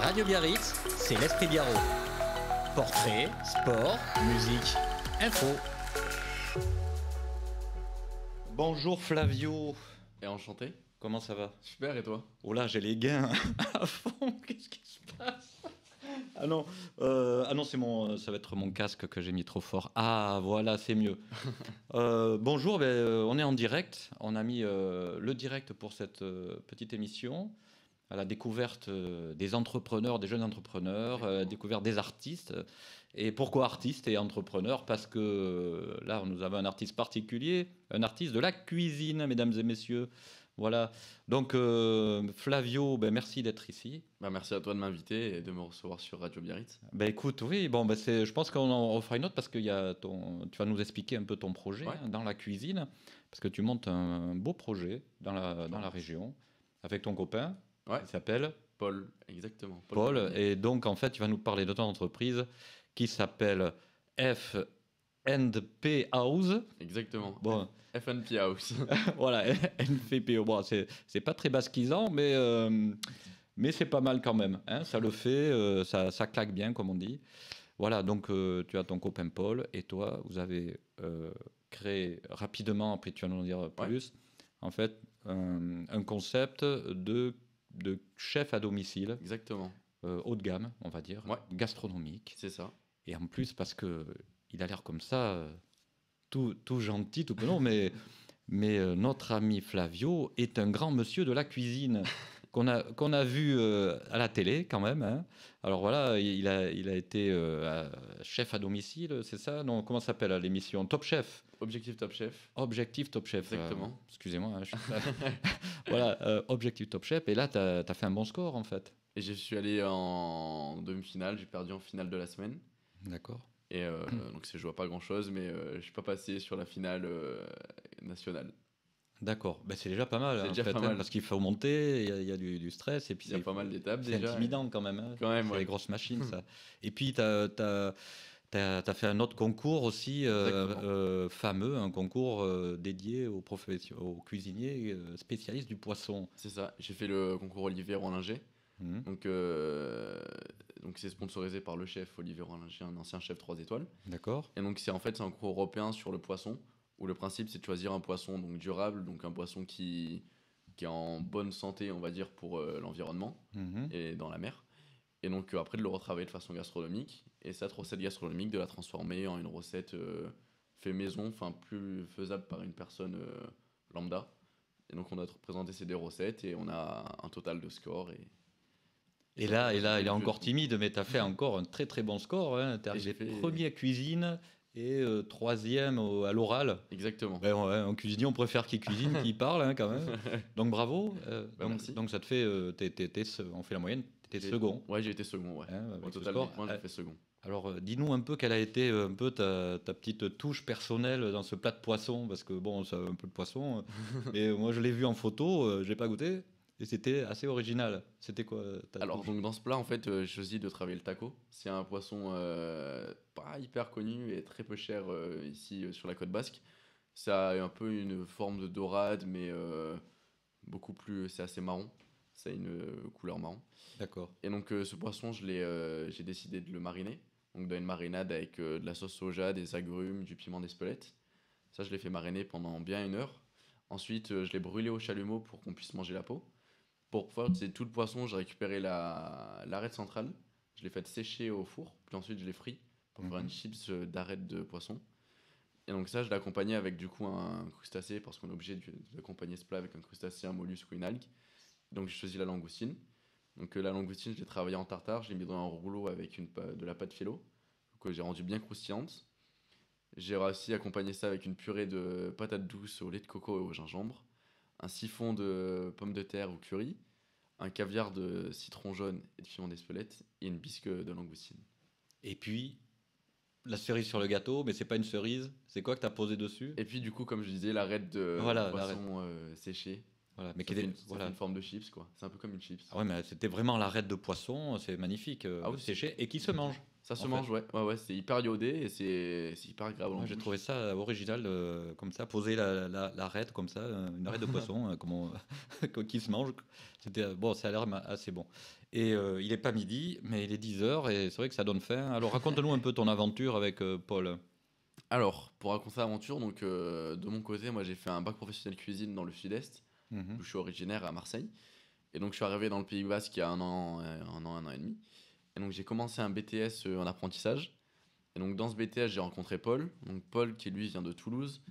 Radio Biarritz, c'est l'Esprit Biarrot. Portrait, sport, musique, info. Bonjour Flavio. Et enchanté. Comment ça va? Super, et toi? Oh là, j'ai les gains à fond. Qu'est-ce qui se passe? Ah non, ça va être mon casque que j'ai mis trop fort. Ah voilà, c'est mieux. Bonjour, on est en direct. On a mis le direct pour cette petite émission à la découverte des entrepreneurs, des jeunes entrepreneurs, découverte des artistes. Et pourquoi artistes et entrepreneurs? Parce que là, nous avons un artiste particulier, un artiste de la cuisine, mesdames et messieurs. Voilà. Donc, Flavio, merci d'être ici. Merci à toi de m'inviter et de me recevoir sur Radio Biarritz. Écoute, oui, je pense qu'on en refera une autre parce que tu vas nous expliquer un peu ton projet dans la cuisine, parce que tu montes un beau projet dans la région avec ton copain. Il s'appelle Paul, exactement. Paul, et donc en fait, tu vas nous parler de ton entreprise qui s'appelle F&P House. Exactement. Bon. F&P House. Voilà, NFPO. Bon, c'est pas très basquisant, mais c'est pas mal quand même. Hein, ça le fait, ça claque bien, comme on dit. Voilà, donc tu as ton copain Paul et toi, vous avez créé rapidement, après tu vas nous en dire plus, en fait, un concept de chef à domicile. Exactement. Haut de gamme, on va dire, gastronomique. C'est ça. Et en plus, parce qu'il a l'air comme ça, tout gentil, tout non, mais notre ami Flavio est un grand monsieur de la cuisine qu'on a vu à la télé quand même. Hein. Alors voilà, il a été chef à domicile, c'est ça? Non, comment s'appelle l'émission? Top Chef. Objectif Top Chef. Objectif Top Chef. Exactement. Excusez-moi. Voilà, Objectif Top Chef. Et là, tu as fait un bon score en fait. Et je suis allé en demi-finale, j'ai perdu en finale de la semaine. D'accord. Et donc je vois pas grand-chose, mais je suis pas passé sur la finale nationale. D'accord, c'est déjà pas mal. C'est déjà pas mal. Parce qu'il faut monter, il y a du stress. Et puis il y a pas mal d'étapes déjà. C'est intimidant quand même. Hein. Quand même, les grosses machines, ça. Et puis, tu as fait un autre concours aussi fameux, un concours dédié aux cuisiniers spécialistes du poisson. C'est ça, j'ai fait le concours Olivier Rollinger. Donc c'est sponsorisé par le chef Olivier Rollinger, un ancien chef 3 étoiles. D'accord. Et donc c'est un concours européen sur le poisson, où le principe c'est de choisir un poisson donc durable, donc un poisson qui est en bonne santé, on va dire, pour l'environnement et dans la mer. Et donc après de le retravailler de façon gastronomique, et cette recette gastronomique de la transformer en une recette fait maison, enfin plus faisable par une personne lambda. Et donc on a présenté ces deux recettes et on a un total de score. Et là, il est encore timide, mais tu as fait encore un très très bon score. Hein. Tu es arrivé premier à cuisine et troisième à l'oral. Exactement. En cuisinier, on préfère qu'il cuisine qu'il parle hein, quand même. Donc bravo. Donc ça te fait, on fait la moyenne, tu étais second. Ouais, j'ai été second. Ouais. Hein, au total des points, j'ai fait second. Alors dis-nous un peu quelle a été un peu ta petite touche personnelle dans ce plat de poisson, parce que bon, c'est un peu de poisson. Et moi, je l'ai vu en photo, je l'ai pas goûté. Et c'était assez original. C'était quoi Alors, donc, dans ce plat, en fait, j'ai choisi de travailler le taco. C'est un poisson pas hyper connu et très peu cher ici sur la côte basque. Ça a un peu une forme de dorade, mais beaucoup plus. C'est assez marron. Ça a une couleur marron. D'accord. Et donc, ce poisson, j'ai décidé de le mariner. Donc, dans une marinade avec de la sauce soja, des agrumes, du piment d'Espelette. Ça, je l'ai fait mariner pendant bien 1 heure. Ensuite, je l'ai brûlé au chalumeau pour qu'on puisse manger la peau. Pour faire tout le poisson, j'ai récupéré l'arête centrale, je l'ai fait sécher au four, puis ensuite je l'ai frit pour faire une chips d'arête de poisson. Et donc ça, je l'ai accompagné avec du coup un crustacé, parce qu'on est obligé d'accompagner ce plat avec un crustacé, un mollusque ou une algue. Donc j'ai choisi la langoustine. Donc la langoustine, je l'ai travaillée en tartare, je l'ai mis dans un rouleau avec de la pâte filo, que j'ai rendu bien croustillante. J'ai réussi à accompagner ça avec une purée de patates douces au lait de coco et au gingembre, un siphon de pommes de terre ou curry, un caviar de citron jaune et de piment d'Espelette et une bisque de langoustine. Et puis, la cerise sur le gâteau, mais c'est pas une cerise, c'est quoi que tu as posé dessus? Et puis du coup, comme je disais, l'arête de poisson séché. Voilà, mais ça fait une forme de chips, quoi. C'est un peu comme une chips. Ah ouais, mais c'était vraiment l'arête de poisson, c'est magnifique, séché, et qui se mange. Ça se en mange, fait. ouais. Ouais, ouais, c'est hyper iodé et c'est hyper agréable en Ouais, j'ai bouche. trouvé ça original, comme ça, poser l'arête comme ça, une arête de poisson, qui se mange. C'était, bon, ça a l'air assez bon. Et il est pas midi, mais il est 10 heures et c'est vrai que ça donne faim. Alors raconte-nous un peu ton aventure avec Paul. Alors, pour raconter l'aventure, donc de mon côté, moi j'ai fait un bac professionnel cuisine dans le sud-est, Mhm. où je suis originaire à Marseille. Et donc je suis arrivé dans le Pays Basque il y a un an et demi. Et donc j'ai commencé un BTS en apprentissage. Et donc dans ce BTS, j'ai rencontré Paul. Donc Paul qui lui vient de Toulouse,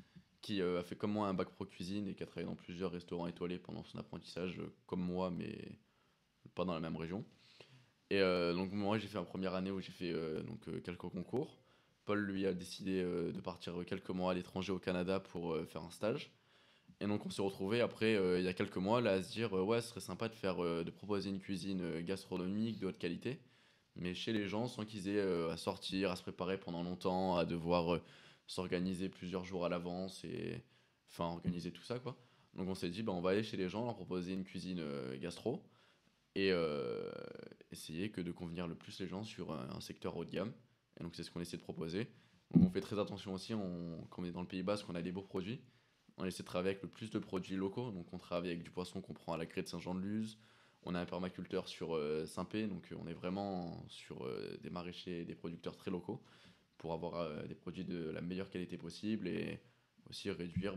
qui a fait comme moi un bac pro cuisine et qui a travaillé dans plusieurs restaurants étoilés pendant son apprentissage, comme moi, mais pas dans la même région. Et donc moi j'ai fait ma première année où j'ai fait quelques concours. Paul lui a décidé de partir quelques mois à l'étranger au Canada pour faire un stage. Et donc on s'est retrouvé après il y a quelques mois là à se dire ouais ce serait sympa de proposer une cuisine gastronomique de haute qualité, mais chez les gens sans qu'ils aient à sortir, à se préparer pendant longtemps, à devoir s'organiser plusieurs jours à l'avance et enfin organiser tout ça quoi. Donc on s'est dit bah on va aller chez les gens, leur proposer une cuisine gastro et essayer que de convenir le plus les gens sur un secteur haut de gamme. Et donc c'est ce qu'on essaie de proposer. Donc on fait très attention aussi, quand on est dans le Pays Basque, on a des beaux produits. On essaie de travailler avec le plus de produits locaux. Donc on travaille avec du poisson qu'on prend à la Grée de Saint-Jean-de-Luz. On a un permaculteur sur Saint-Pé, donc on est vraiment sur des maraîchers et des producteurs très locaux pour avoir des produits de la meilleure qualité possible et aussi réduire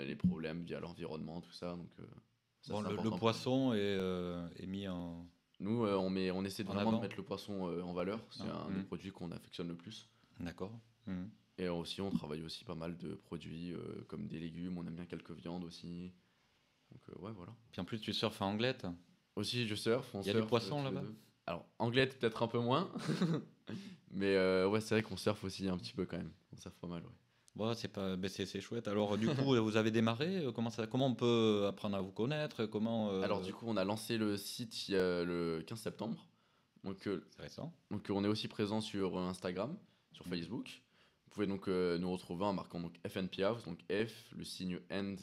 les problèmes via l'environnement, tout ça. Donc ça Bon, c'est le important pour nous. poisson est mis Nous, on essaie en vraiment de avant. mettre le poisson en valeur. C'est Ah, un des produits qu'on affectionne le plus. d'accord. Mhm. Et aussi, on travaille aussi pas mal de produits comme des légumes. On aime bien quelques viandes aussi. Donc, ouais, voilà. Puis en plus, tu surfes en Anglette. Aussi, je surfe, on Il y a du surfe poisson tous les là-bas? deux. Alors, anglais, peut-être un peu moins. Mais ouais, c'est vrai qu'on surfe aussi un petit peu quand même. On surfe pas mal, ouais. Bon, c'est pas, ben, c'est chouette. Alors, du coup, vous avez démarré. Comment on peut apprendre à vous connaître? Comment Alors, du coup, on a lancé le site il y a le 15 septembre. Donc, c'est récent. on est aussi présent sur Instagram, sur Mhm. Facebook. Vous pouvez donc nous retrouver en marquant donc FNP House, donc F, le signe N,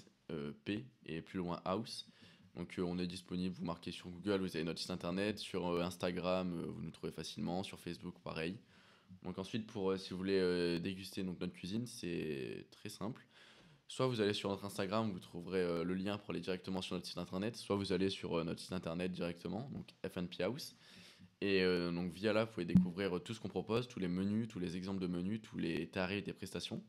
P et plus loin House. Donc on est disponible, vous marquez sur Google, vous avez notre site internet, sur Instagram, vous nous trouvez facilement, sur Facebook pareil. Donc ensuite, pour si vous voulez déguster donc, notre cuisine, c'est très simple. Soit vous allez sur notre Instagram, vous trouverez le lien pour aller directement sur notre site internet, soit vous allez sur notre site internet directement, donc FNP House. Et donc via là, vous pouvez découvrir tout ce qu'on propose, tous les menus, tous les exemples de menus, tous les tarifs des prestations.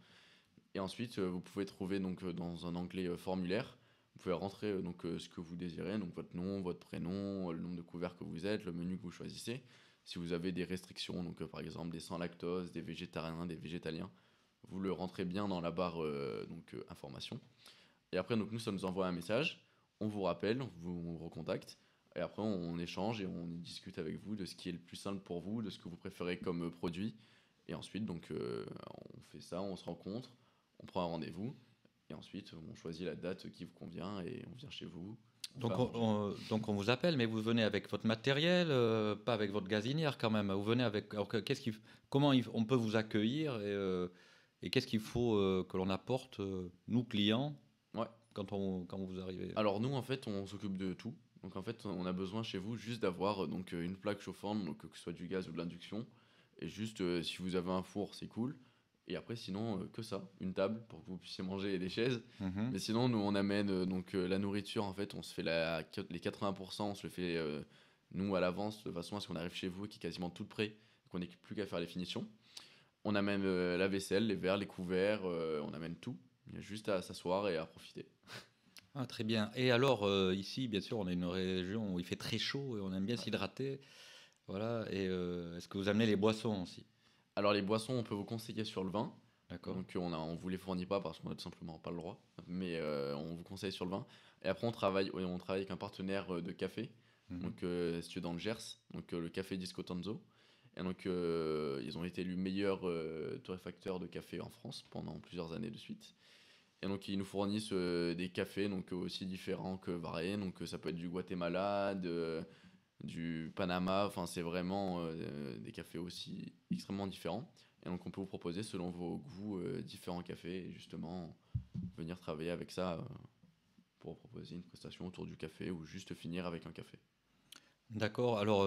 Et ensuite, vous pouvez trouver donc dans un onglet formulaire, vous pouvez rentrer ce que vous désirez, donc votre nom, votre prénom, le nombre de couverts que vous êtes, le menu que vous choisissez. Si vous avez des restrictions, donc par exemple des sans lactose, des végétariens, des végétaliens, vous le rentrez bien dans la barre information. Et après, donc, nous, ça nous envoie un message, on vous rappelle, on vous recontacte, et après, on échange et on discute avec vous de ce qui est le plus simple pour vous, de ce que vous préférez comme produit. Et ensuite, donc, on fait ça, on se rencontre, on prend un rendez-vous, et ensuite, on choisit la date qui vous convient et on vient chez vous. On fait Donc à on, manger. donc on vous appelle, mais vous venez avec votre matériel, pas avec votre gazinière quand même. Vous venez avec. Alors comment on peut vous accueillir et qu'est-ce qu'il faut que l'on apporte, nous clients, Ouais. quand vous arrivez? Alors, nous, en fait, on s'occupe de tout. Donc, en fait, on a besoin chez vous juste d'avoir une plaque chauffante, donc que ce soit du gaz ou de l'induction. Et juste, si vous avez un four, c'est cool. Et après, sinon, que ça, une table pour que vous puissiez manger et des chaises. Mhm. Mais sinon, nous, on amène la nourriture. En fait, on se fait les 80%, on se le fait nous à l'avance, de façon à ce qu'on arrive chez vous qui est quasiment tout prêt, qu'on n'ait plus qu'à faire les finitions. On amène la vaisselle, les verres, les couverts, on amène tout. Il y a juste à s'asseoir et à profiter. Ah, très bien. Et alors, ici, bien sûr, on est une région où il fait très chaud et on aime bien s'hydrater. Voilà. Et est-ce que vous amenez les boissons aussi? Alors, les boissons, on peut vous conseiller sur le vin. D'accord. Donc, on vous les fournit pas parce qu'on a tout simplement pas le droit. Mais on vous conseille sur le vin. Et après, on travaille avec un partenaire de café. Mhm. Donc, si tu es dans le Gers, donc le café Disco Tanzo. Et donc, ils ont été élus meilleurs torréfacteurs de café en France pendant plusieurs années de suite. Et donc, ils nous fournissent des cafés donc, aussi différents que variés. Donc, ça peut être du Guatemala, du Panama. Enfin, c'est vraiment des cafés aussi extrêmement différents. Et donc, on peut vous proposer, selon vos goûts, différents cafés. Et justement, venir travailler avec ça pour proposer une prestation autour du café ou juste finir avec un café. D'accord. Alors,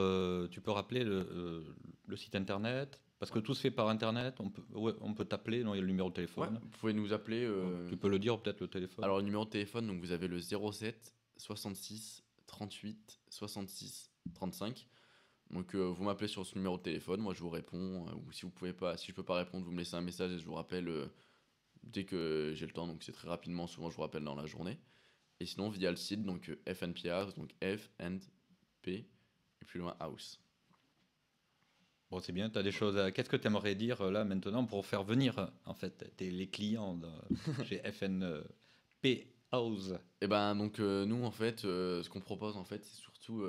tu peux rappeler le site internet? Parce que tout se fait par internet, on peut t'appeler, non, il y a le numéro de Ouais, téléphone. vous pouvez nous appeler. Tu peux le dire peut-être le téléphone. Alors, le numéro de téléphone, donc vous avez le 07 66 38 66 35. Donc, vous m'appelez sur ce numéro de téléphone, moi je vous réponds. Ou si vous pouvez pas, si je peux pas répondre, vous me laissez un message et je vous rappelle dès que j'ai le temps. Donc, c'est très rapidement. Souvent, je vous rappelle dans la journée. Et sinon, via le site, donc FNP House, donc F and P et plus loin House. Bon, c'est bien, tu as des choses à... Qu'est-ce que tu aimerais dire là maintenant pour faire venir en fait les clients chez FNP House? Et ben donc nous en fait ce qu'on propose en fait c'est surtout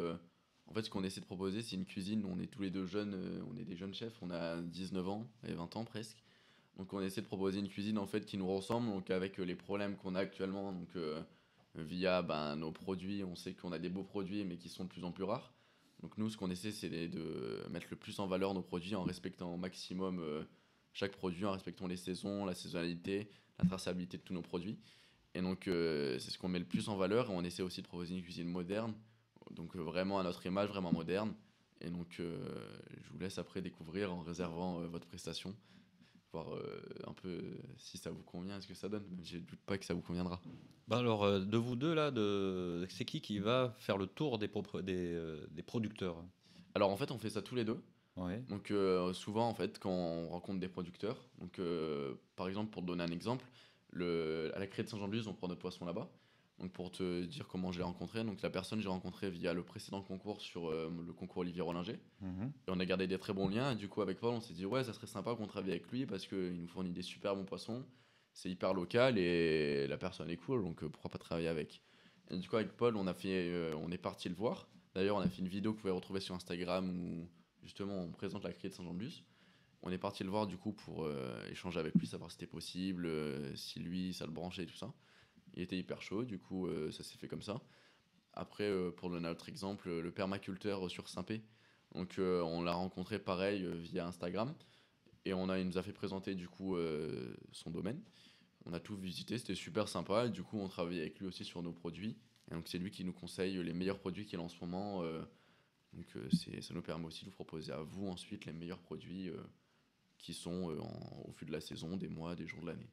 en fait ce qu'on essaie de proposer c'est une cuisine. On est tous les deux jeunes, on est des jeunes chefs, on a 19 ans et 20 ans presque. Donc on essaie de proposer une cuisine en fait qui nous ressemble, donc avec les problèmes qu'on a actuellement, donc via nos produits, on sait qu'on a des beaux produits mais qui sont de plus en plus rares. Donc nous ce qu'on essaie c'est de mettre le plus en valeur nos produits en respectant au maximum chaque produit, en respectant les saisons, la saisonnalité, la traçabilité de tous nos produits. Et donc, c'est ce qu'on met le plus en valeur. Et on essaie aussi de proposer une cuisine moderne, donc vraiment à notre image, vraiment moderne. Et donc, je vous laisse après découvrir en réservant votre prestation, voir un peu si ça vous convient, ce que ça donne. Même je ne doute pas que ça vous conviendra. Alors, de vous deux, là, c'est qui va faire le tour des producteurs? Alors, en fait, on fait ça tous les deux. Ouais. Donc, souvent, en fait, quand on rencontre des producteurs, donc, par exemple, pour te donner un exemple, à la Criée de Saint-Jean-de-Luz, on prend notre poisson là-bas. Donc pour te dire comment je l'ai rencontré, donc la personne j'ai rencontré via le précédent concours sur le concours Olivier Rollinger. Mhm. Et on a gardé des très bons liens. Et du coup avec Paul on s'est dit ouais ça serait sympa qu'on travaille avec lui parce qu'il nous fournit des super bons poissons. C'est hyper local et la personne est cool donc pourquoi pas travailler avec. Et du coup avec Paul on est parti le voir. D'ailleurs on a fait une vidéo que vous pouvez retrouver sur Instagram où justement on présente la Criée de Saint-Jean-de-Luz. On est parti le voir du coup pour échanger avec lui, savoir si c'était possible, si lui ça le branchait et tout ça. Il était hyper chaud, du coup ça s'est fait comme ça. Après, pour donner un autre exemple, le permaculteur sur Saint-Pé. Donc on l'a rencontré pareil via Instagram et il nous a fait présenter du coup son domaine. On a tout visité, c'était super sympa. Et du coup on travaille avec lui aussi sur nos produits. Et donc c'est lui qui nous conseille les meilleurs produits qu'il a en ce moment. Donc ça nous permet aussi de vous proposer à vous ensuite les meilleurs produits qui sont au fil de la saison, des mois, des jours de l'année.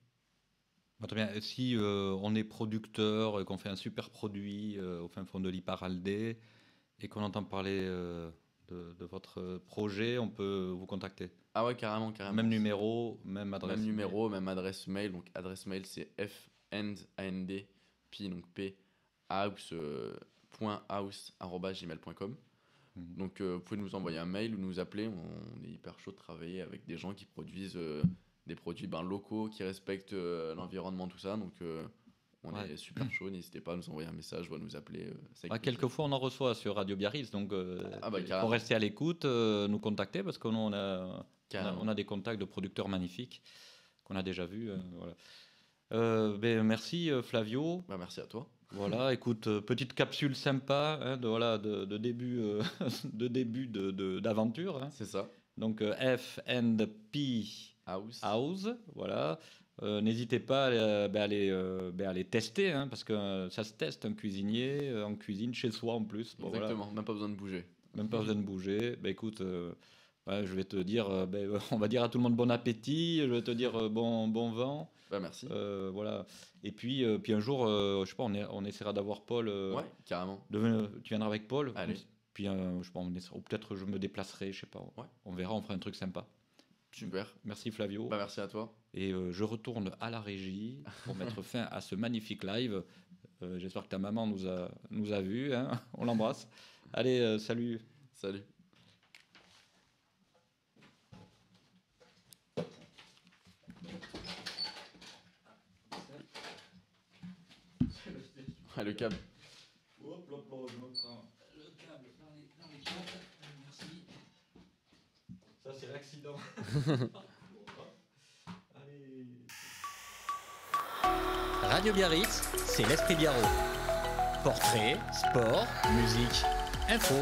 Très bien. Si on est producteur, qu'on fait un super produit au fin fond de l'Iparaldé et qu'on entend parler de votre projet, on peut vous contacter. Ah ouais, carrément. Même numéro, même adresse. Même numéro, même adresse mail. Donc adresse mail c'est fandp, donc p house.house@gmail.com. Donc vous pouvez nous envoyer un mail ou nous appeler, on est hyper chaud de travailler avec des gens qui produisent des produits locaux, qui respectent l'environnement, tout ça. Donc on est super chaud, n'hésitez pas à nous envoyer un message ou à nous appeler. Quelquefois on en reçoit sur Radio Biarritz, donc pour rester à l'écoute, nous contacter parce qu'on a des contacts de producteurs magnifiques qu'on a déjà vus. Voilà. Merci Flavio. Merci à toi. Voilà, écoute, petite capsule sympa de début d'aventure. Hein. C'est ça. Donc F&P House, voilà. N'hésitez pas à les tester, hein, parce que ça se teste un cuisinier en cuisine chez soi en plus. Bon, exactement, même pas besoin de bouger. Même pas besoin de bouger. Écoute, je vais te dire, on va dire à tout le monde bon appétit, je vais te dire bon vent. Merci. Voilà. Et puis un jour, je sais pas, on essaiera d'avoir Paul. Ouais, carrément. Tu viendras avec Paul. Allez. Puis je sais pas, ou peut-être je me déplacerai, je sais pas. Ouais. On verra, on fera un truc sympa. Super. Merci Flavio. Merci à toi. Et je retourne à la régie pour mettre fin à ce magnifique live. J'espère que ta maman nous a vus. Hein. On l'embrasse. Allez, salut. Salut. Le câble. Hop, je me prends le câble dans les câbles. Merci. Ça, c'est l'accident. Allez. Radio Biarritz, c'est l'esprit Biarro. Portrait, sport, musique, info.